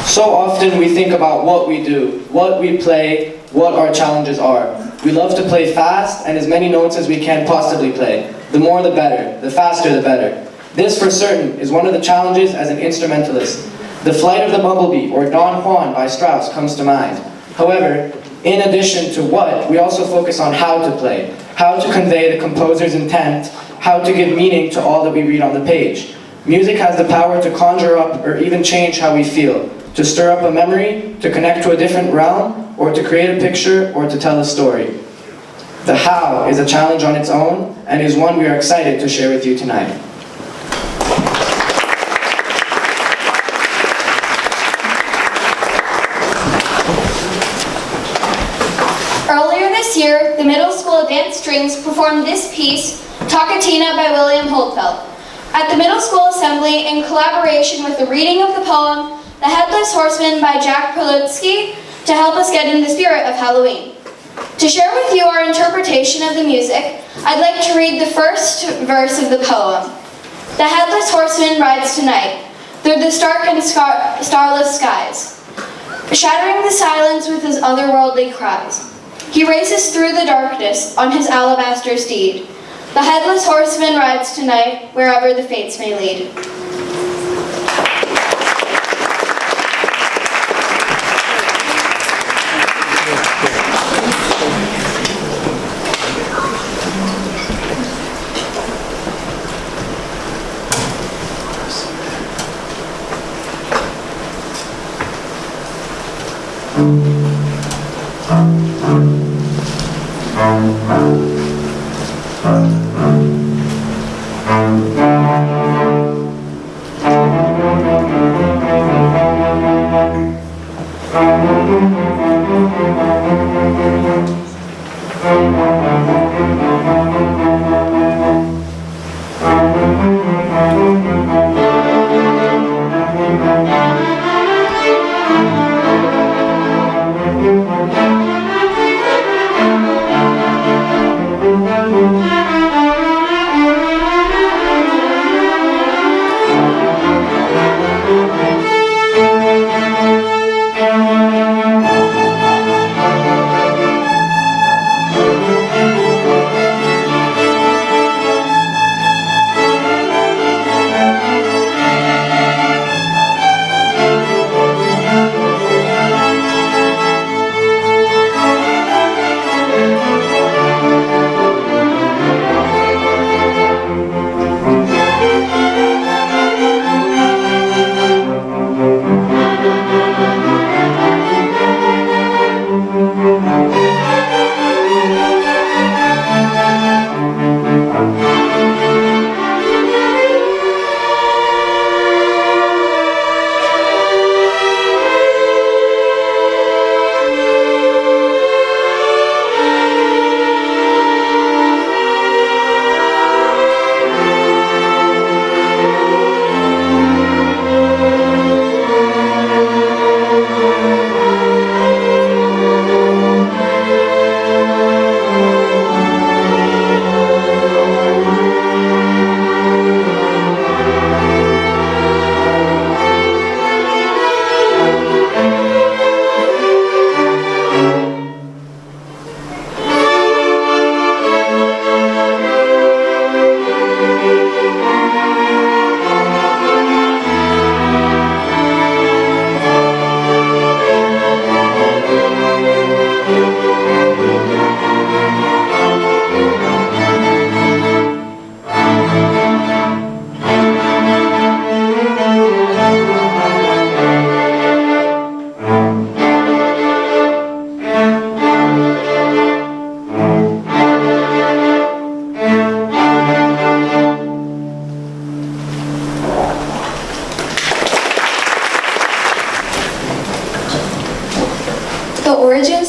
So often we think about what we do, what we play, what our challenges are. We love to play fast and as many notes as we can possibly play. The more the better, the faster the better. This for certain is one of the challenges as an instrumentalist. The Flight of the Bumblebee or Don Juan by Strauss comes to mind. However, in addition to what, we also focus on how to play, how to convey the composer's intent, how to give meaning to all that we read on the page. Music has the power to conjure up or even change how we feel, to stir up a memory, to connect to a different realm, or to create a picture, or to tell a story. The how is a challenge on its own, and is one we are excited to share with you tonight. Earlier this year, the middle school advanced strings performed this piece, Tocatina by William Holdfeld. At the middle school assembly, in collaboration with the reading of the poem, The Headless Horseman by Jack Prelutsky, to help us get in the spirit of Halloween. To share with you our interpretation of the music, I'd like to read the first verse of the poem. The headless horseman rides tonight, through the stark and starless skies, shattering the silence with his otherworldly cries. He races through the darkness on his alabaster steed. The headless horseman rides tonight, wherever the fates may lead.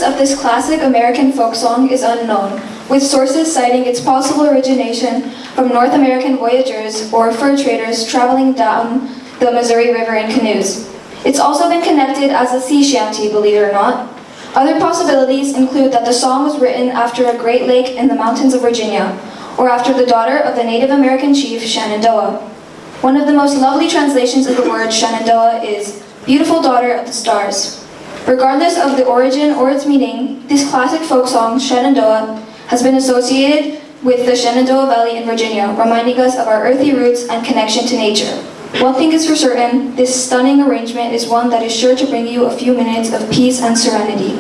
Of this classic American folk song is unknown, with sources citing its possible origination from North American voyageurs or fur traders traveling down the Missouri River in canoes. It's also been connected as a sea shanty, believe it or not. Other possibilities include that the song was written after a great lake in the mountains of Virginia, or after the daughter of the Native American chief Shenandoah. One of the most lovely translations of the word Shenandoah is beautiful daughter of the stars. Regardless of the origin or its meaning, this classic folk song, Shenandoah, has been associated with the Shenandoah Valley in Virginia, reminding us of our earthy roots and connection to nature. One thing is for certain, this stunning arrangement is one that is sure to bring you a few minutes of peace and serenity.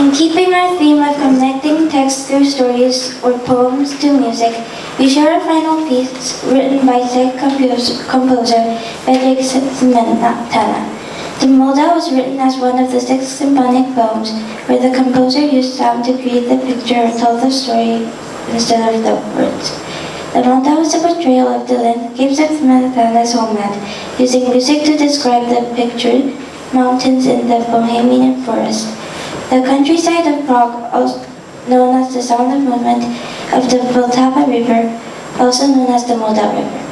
In keeping our theme of connecting text through stories or poems to music, we share a final piece written by Czech composer Bedřich Smetana. The Moda was written as one of the 6 symphonic poems, where the composer used sound to create the picture or tell the story instead of the words. The Moda was a portrayal of the landscapes of Smetana's homeland, using music to describe the pictured mountains in the Bohemian forest. The countryside of Prague, also known as the Sound of Movement, of the Poltava River, also known as the Moldau River.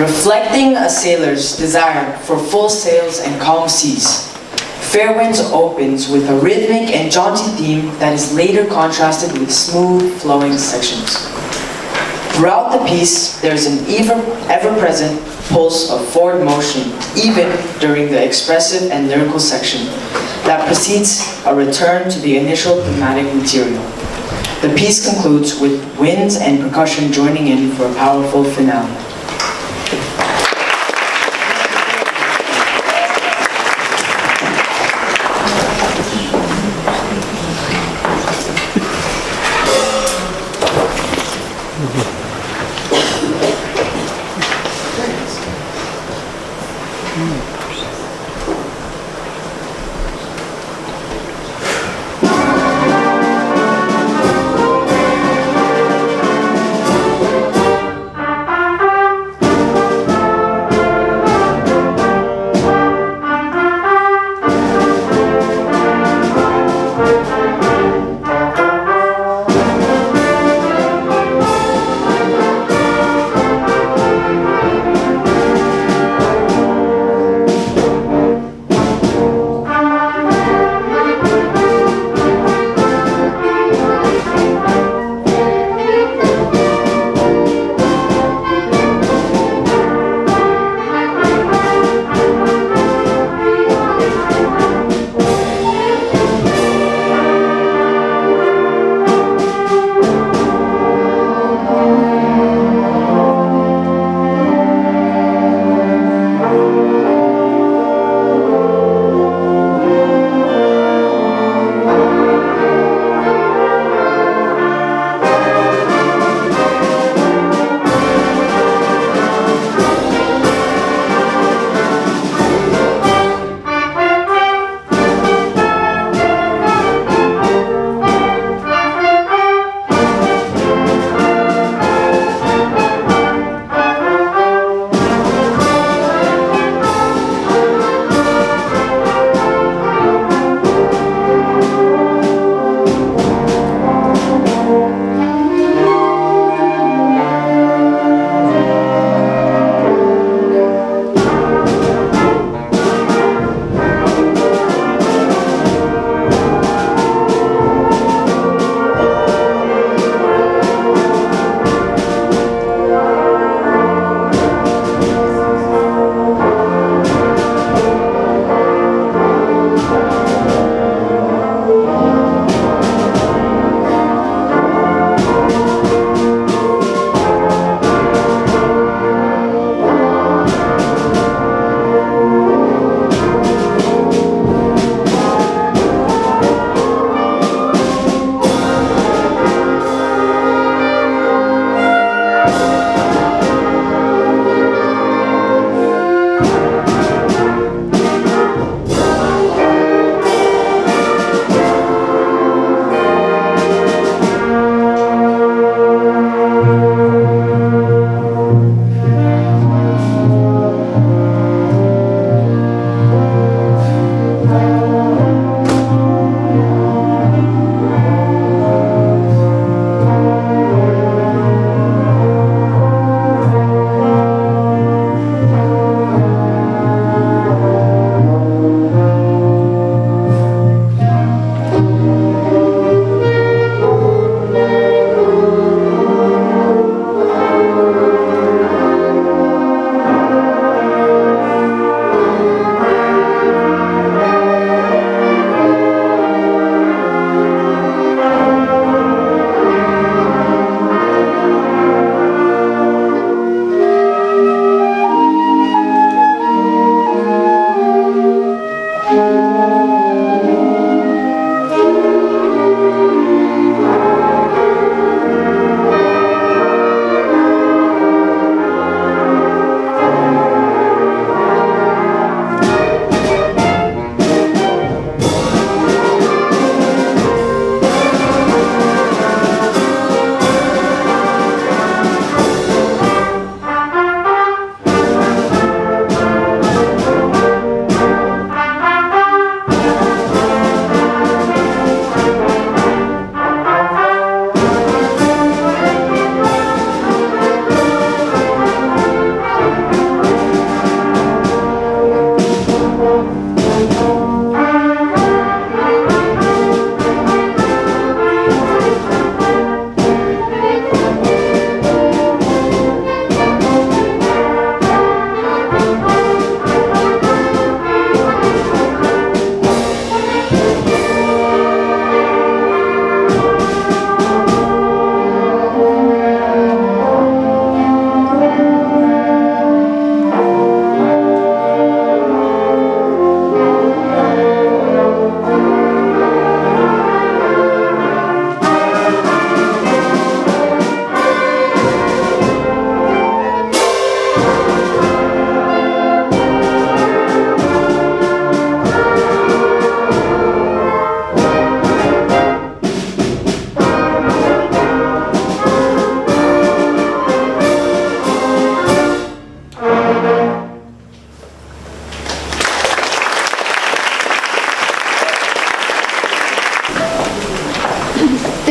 reflecting a sailor's desire for full sails and calm seas. Fair Winds opens with a rhythmic and jaunty theme that is later contrasted with smooth, flowing sections. Throughout the piece, there's an ever-present pulse of forward motion, even during the expressive and lyrical section, that precedes a return to the initial thematic material. The piece concludes with winds and percussion joining in for a powerful finale.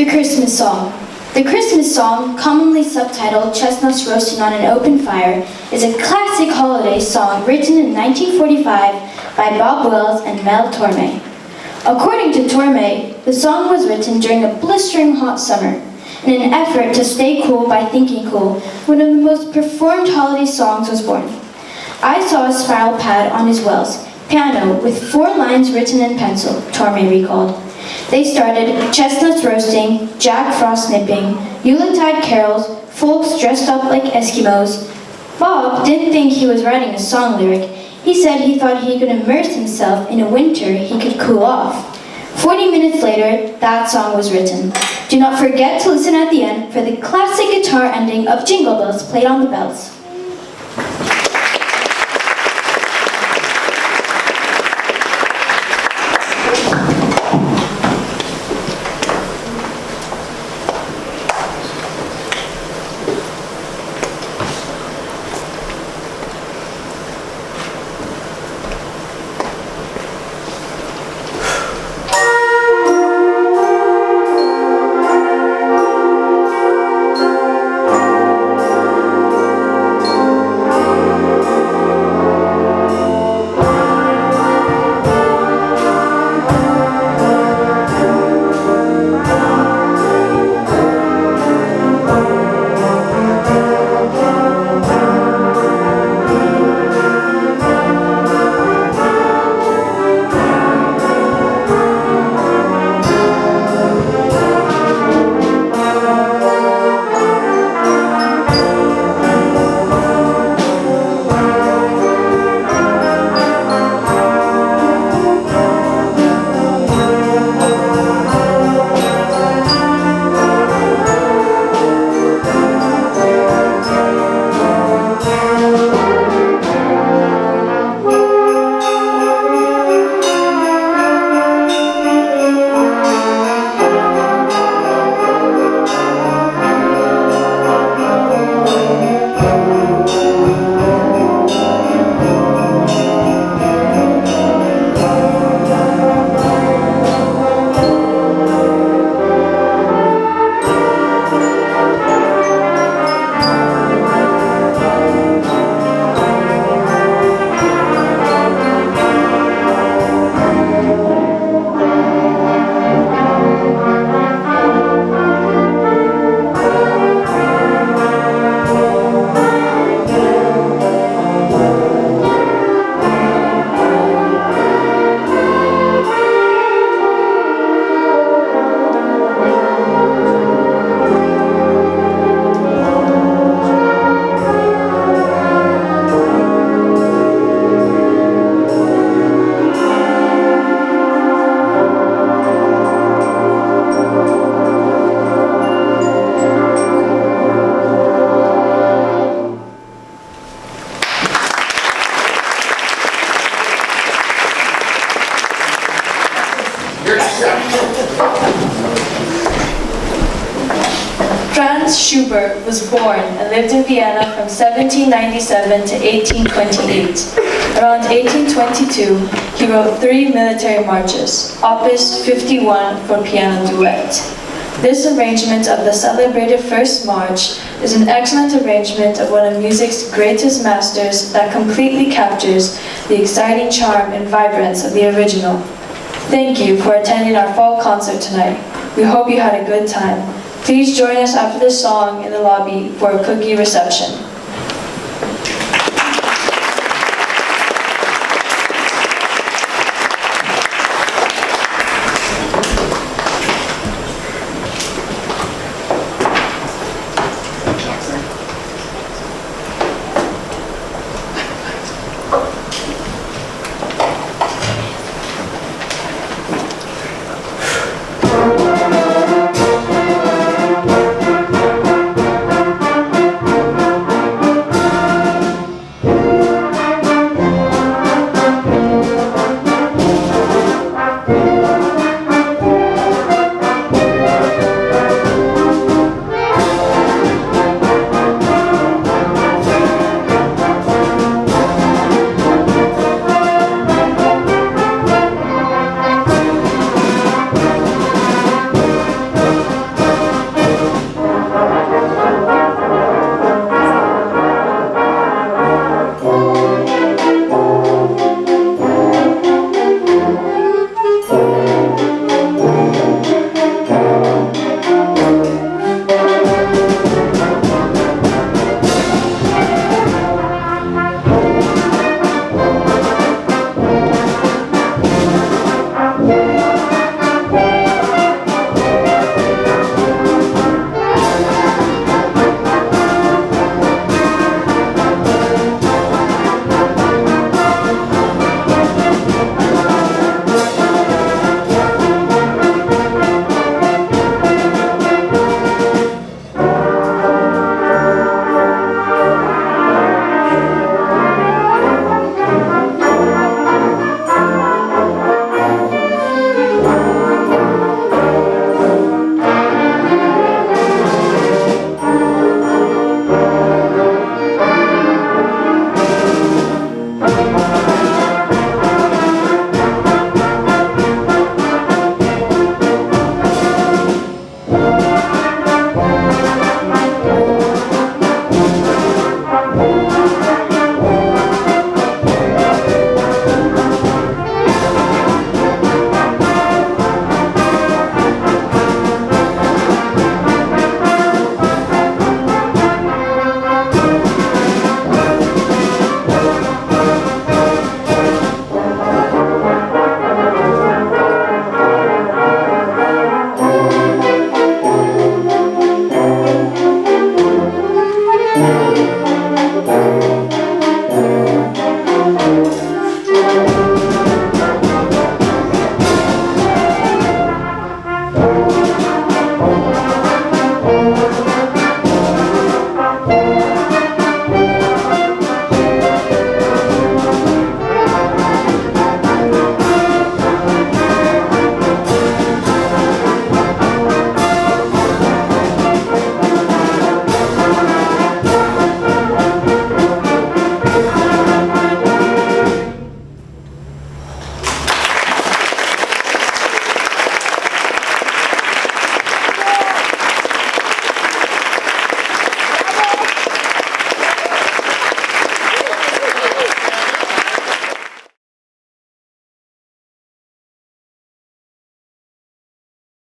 The Christmas Song. The Christmas song, commonly subtitled Chestnuts Roasting on an Open Fire, is a classic holiday song written in 1945 by Bob Wills and Melhorn. According to Torme, the song was written during a blistering hot summer. In an effort to stay cool by thinking cool, one of the most performed holiday songs was born. I saw a spiral pad on his Wells piano with 4 lines written in pencil, Torme recalled. They started chestnuts roasting, Jack Frost nipping, Yuletide carols, folks dressed up like Eskimos. Bob didn't think he was writing a song lyric. He said he thought he could immerse himself in a winter he could cool off. 40 minutes later, that song was written. Do not forget to listen at the end for the classic guitar ending of Jingle Bells played on the bells. Franz Schubert was born and lived in Vienna from 1797 to 1828. Around 1822, he wrote 3 military marches, Opus 51 for piano duet. This arrangement of the celebrated First March is an excellent arrangement of one of music's greatest masters that completely captures the exciting charm and vibrance of the original. Thank you for attending our fall concert tonight. We hope you had a good time. Please join us after the song in the lobby for a cookie reception.